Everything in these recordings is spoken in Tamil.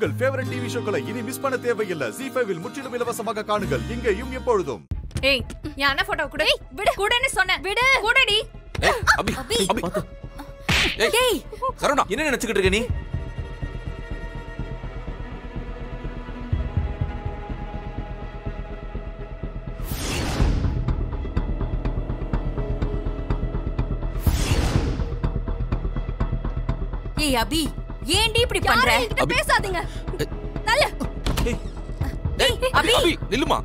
உங்கள் ஃபேவரட் டிவி ஷோக்களை இனி மிஸ் பண்ண தேவையில்லை. Zee5 இல் முற்றிலும் இலவசமாக காணுங்கள். இங்கேயும் எப்பொழுதும். ஏய், என் அண்ணா போட்டோ குடு. விடு. குடுன்னு சொன்னேன். விடு. குடுடி. அபி அபி. ஏய் சரவணா, என்ன நினைச்சிட்டு இருக்க நீ? ஏய் அபி, ஏன்டி இப்படி பண்ற? என்கிட்ட பேசாதீங்க. நல்ல. ஏய் அபி நில்லுமா.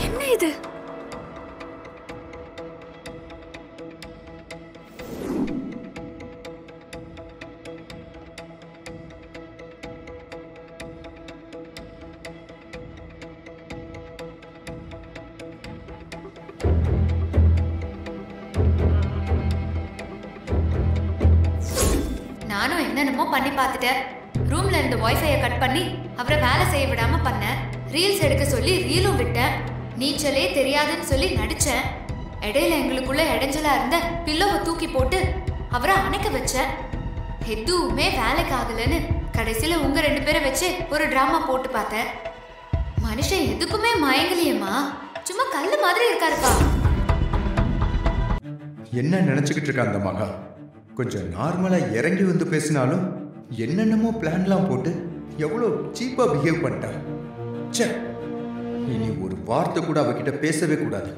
என்ன இது? நானும் என்னென்னமோ பண்ணி பார்த்துட்டேன். ரூம்ல இருந்த வைஃபையை கட் பண்ணி அவரை வேலை செய்ய விடாம பண்ணேன். ரீல்ஸ் எடுக்க சொல்லி ரீலும் விட்டேன். நீச்சலே தெரியாதுன்னு சொல்லி நடிச்சேன். இடையில எங்களுக்குள்ள இடைஞ்சலா இருந்த பில்லோவை தூக்கி போட்டு அவரை அணைக்க வச்சேன். எதுவுமே வேலைக்கு ஆகலன்னு கடைசியில உங்க 2 பேரை வச்சு ஒரு டிராமா போட்டு பார்த்தேன். மனுஷன் எதுக்குமே மயங்கலியம்மா, சும்மா கல்லு மாதிரி இருக்காருப்பா. என்ன நினைச்சுக்கிட்டு இருக்க அந்த மகா? கொஞ்சம் நார்மலா இறங்கி வந்து பேசினாலும் என்னென்னமோ பிளான்லாம் போட்டு எவ்வளோ சீப்பா பிஹேவ் பண்ணிட்டா. ச்சே, இனி ஒரு வார்த்தை கூட அவகிட்ட பேசவே கூடாது.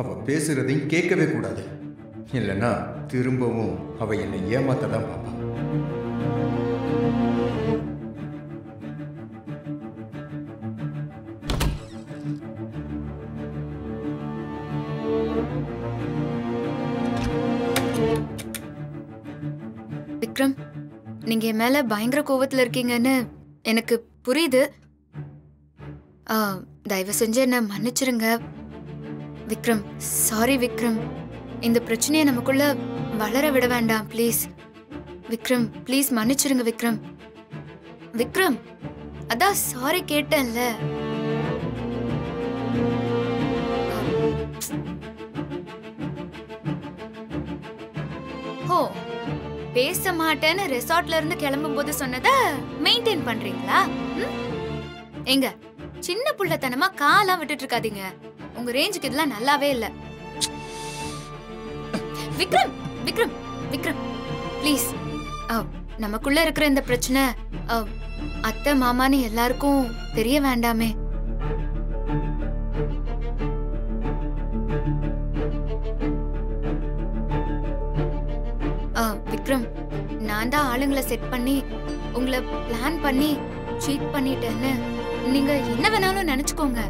அவ பேசுறதையும் கேட்கவே கூடாது. இல்லைன்னா திரும்பவும் அவ என்னை ஏமாத்த தான் பார்ப்பா. விக்ரம், நீங்க என் மேல பயங்கர கோவத்துல இருக்கீங்கன்னு எனக்கு புரியுது. தயவு செஞ்சு என்ன மன்னிச்சிருங்க விக்ரம். சாரி விக்ரம். இந்த பிரச்சனையை நமக்குள்ள வளர விட வேண்டாம் ப்ளீஸ். விக்ரம் ப்ளீஸ் மன்னிச்சிருங்க விக்ரம். விக்ரம், அதான் சாரி கேட்டேன்ல. ஹோ, பேச மாட்டேன்னு ரெசார்ட்ல இருந்து கிளம்பும் போது சொன்னத மெயின்டைன் பண்றீங்களா? எங்க சின்ன புள்ளத்தனமா காலாம் விட்டுட்டு இருக்காதீங்க. உங்க ரேஞ்சுக்கு இதெல்லாம் நல்லாவே இல்ல. விக்ரம் விக்ரம் விக்ரம் ப்ளீஸ். நமக்குள்ள இருக்கிற இந்த பிரச்சனை அத்தை மாமான்னு எல்லாருக்கும் தெரிய வேண்டாமே. விக்ரம், நான் தான் ஆளுங்களை செட் பண்ணி உங்களை பிளான் பண்ணி சீட் பண்ணிட்டேன்னு நீங்க என்ன வேணாலும் நினைச்சுக்கோங்க.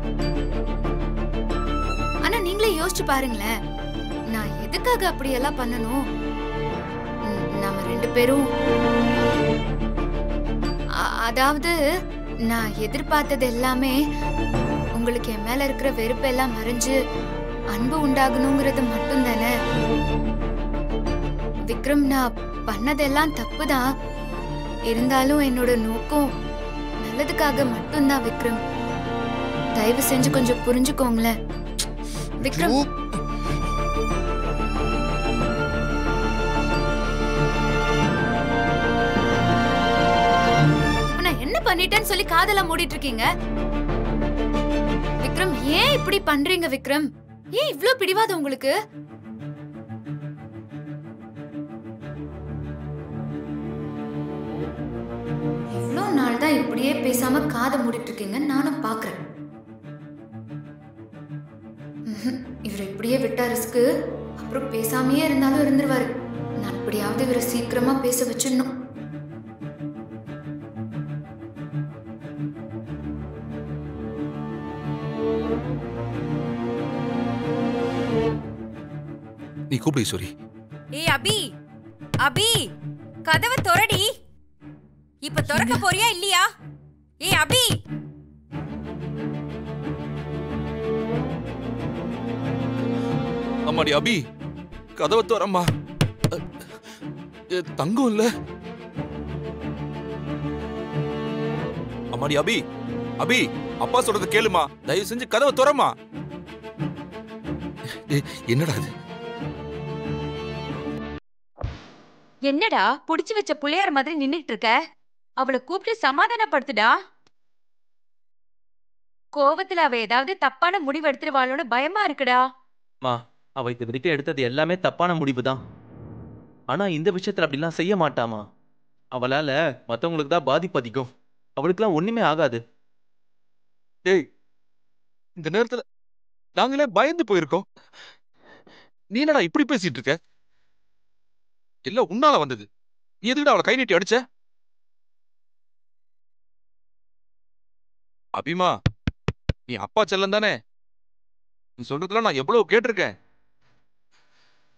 ஆனா நீங்களே யோசிச்சு பாருங்களேன், நான் எதுக்காக அப்படி எல்லாம் பண்ணணும்? நாம 2 பேரும், அதாவது நான் எதிர்பார்த்தது எல்லாமே உங்களுக்கு என் மேல இருக்கிற வெறுப்பு எல்லாம் மறைஞ்சு அன்பு உண்டாகணுங்கிறது மட்டும் தானே. விக்ரம், நான் பண்ணதெல்லாம் தப்புதான். இருந்தாலும் என்னோட நோக்கம் நல்லதுக்காக மட்டும்தான் விக்ரம். தயவு செஞ்சு கொஞ்சம் புரிஞ்சுக்கோங்களேன் விக்ரம். நான் என்ன பண்ணிட்டேன்னு சொல்லி காதல மூடிட்டு இருக்கீங்க விக்ரம். ஏன் இப்படி பண்றீங்க விக்ரம்? ஏன் இவ்ளோ பிடிவாதம் உங்களுக்கு? எவ்வளோ நாள் தான் இப்படியே பேசாம காதை மூடிட்டு இருக்கீங்க நானும் பாக்குறேன். இவரை இப்படியே விட்டா ரிஸ்க்கு. அப்புறம் பேசாமையே இருந்தாலும் இருந்துருவாரு. நான் இப்படியாவது இவரை சீக்கிரமா பேச வச்சிடணும். நீ கூப்பிடு ஈஸ்வரி. ஏய் அபி, அபி கதவை திறடி. இப்ப திறக்க போறியா இல்லையா? ஏய் அபி. அம்மாடி அபி, கதவை திறம்மா. தங்கம் இல்ல? அம்மாடி அபி, அபி அப்பா சொல்றது கேளுமா, தயவு செஞ்சு கதவை திறமா. என்னடா இது? என்னடா புடிச்சு வச்ச புள்ளையார் மாதிரி நின்னுட்டு இருக்க? அவளை கூப்பிட்டு சமாதானப்படுத்துடா. கோவத்துல அவ ஏதாவது தப்பான முடிவு எடுத்துருவாளோன்னு பயமா இருக்குடா. அவ இது வரைக்கும் எடுத்தது எல்லாமே தப்பான முடிவு தான். ஆனா இந்த விஷயத்துல அப்படிலாம் செய்ய மாட்டாமா. அவளால மத்தவங்களுக்கு தான் பாதிப்பு அதிகம். அவளுக்குலாம் ஒண்ணுமே ஆகாது. டேய், இந்த நேரத்துல நாங்களே பயந்து போயிருக்கோம். நீ என்னடா இப்படி பேசிட்டு இருக்க? எல்லாம் உன்னால வந்தது. நீ எதுக்குடா அவளை கை நீட்டி அடிச்ச? அபிமா, நீ அப்பா செல்லம் தானே? நீ சொல்றதுல நான் எவ்வளவு கேட்டிருக்கேன்.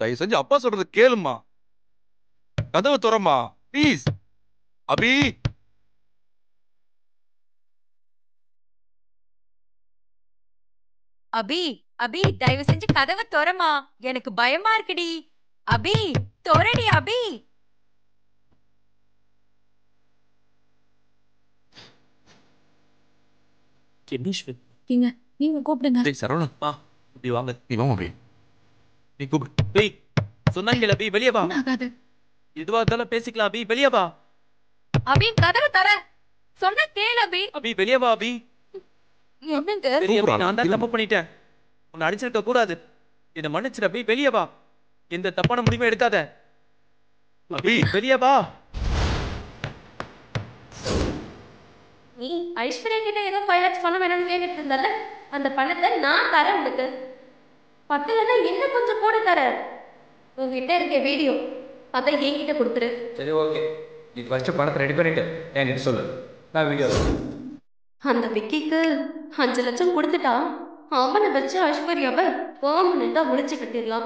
தயவு செஞ்சு அப்பா சொல்றது கேளுமா. கதவை திறமா ப்ளீஸ். அபி, அபி, அபி தயவு செஞ்சு கதவை திறமா. எனக்கு பயமா இருக்குடி. அபி திறடி அபி. நீங்க கூப்பிடுங்க. டேய் சரவணா, இப்படி வாங்க. நீ வாமா அபி. நீ கூப்பிடு. டேய் சொன்னாங்கல அபி, வெளியே வா. இதுவா இருந்தாலும் பேசிக்கலாம் அபி, வெளியே வா. அபி கதவை தர சொன்ன கேளு அபி. அபி வெளியே வா அபி. என்னங்க? சரி அபி, நான் தான் தப்பு பண்ணிட்டேன். உன்னை அடிச்சிருக்க கூடாது. என்ன மன்னிச்சிரு அபி, வெளியே வா. எந்த தப்பான முடிவும் எடுக்காத அபி, வெளியே வா. நீ ஐஸ்வர்யா கிட்ட ஏதோ 5 lakhs பணம் வேணும்னு கேட்டுட்டு இருந்தால, அந்த பணத்தை நான் தரேன் உனக்கு. பத்தலன்னா என்ன கொஞ்சம் கூட தரேன். உங்ககிட்ட இருக்க வீடியோ அதை என்கிட்ட கொடுத்துரு. சரி ஓகே, நீ ஃபர்ஸ்ட் பணத்தை ரெடி பண்ணிட்டு என்கிட்ட சொல்லு, நான் வீடியோ. அந்த விக்கிக்கு 5 லட்சம் கொடுத்துட்டா அவனை வச்சு ஐஸ்வர்யாவை பெர்மனண்டா முடிச்சு கட்டிடலாம்.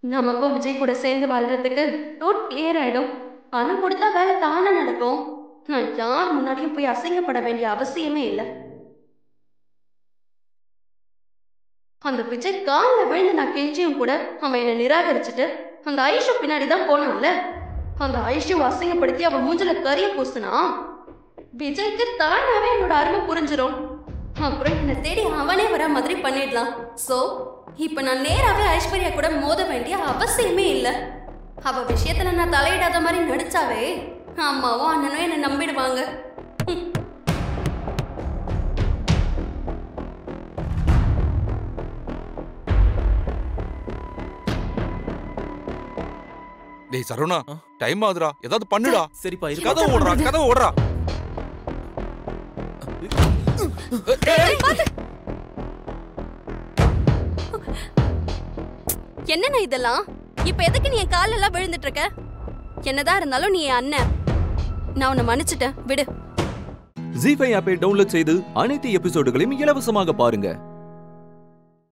நமக்கும் விஜய் கூட சேர்ந்து வாழ்றதுக்கு ரோட் கிளியர் ஆயிடும். பணம் கொடுத்தா வேலை தானே நடக்கும். நான் யார் முன்னாடியும் போய் அசிங்கப்பட வேண்டிய அவசியமே இல்லை. அந்த விஜய் காலில் விழுந்து நான் கெஞ்சியும் கூட அவன் என்னை நிராகரிச்சுட்டு அந்த ஐஷு பின்னாடி தான் போனான்ல. அந்த ஐஷு அசிங்கப்படுத்தி அவன் மூஞ்சில கரிய பூசுனா விஜய்க்கு தானாவே என்னோட அருமை புரிஞ்சிடும். அப்புறம் என்னை தேடி அவனே வர மாதிரி பண்ணிடலாம். ஸோ இப்போ நான் நேராகவே ஐஸ்வர்யா கூட மோத வேண்டிய அவசியமே இல்லை. அவ விஷயத்துல நான் தலையிடாத மாதிரி நடிச்சாவே அம்மாவும் அண்ணனும் என்னை நம்பிடுவாங்க. டேய் சரவணா, டைம் ஆகுதுடா, ஏதாவது பண்ணுடா. சரிப்பா, கதவை ஓடுறா, கதவை ஓடுறா. என்னண்ணா இதெல்லாம்? இப்ப எதுக்கு நீ என் கால எல்லாம் விழுந்துட்டு இருக்க? என்னதான் இருந்தாலும் நீ என் அண்ணன். நான் உன்னை மன்னிச்சிட்டேன், விடு. ஜீ5 ஆப்பை டவுன்லோட் செய்து அனைத்து எபிசோடுகளையும் இலவசமாக பாருங்க.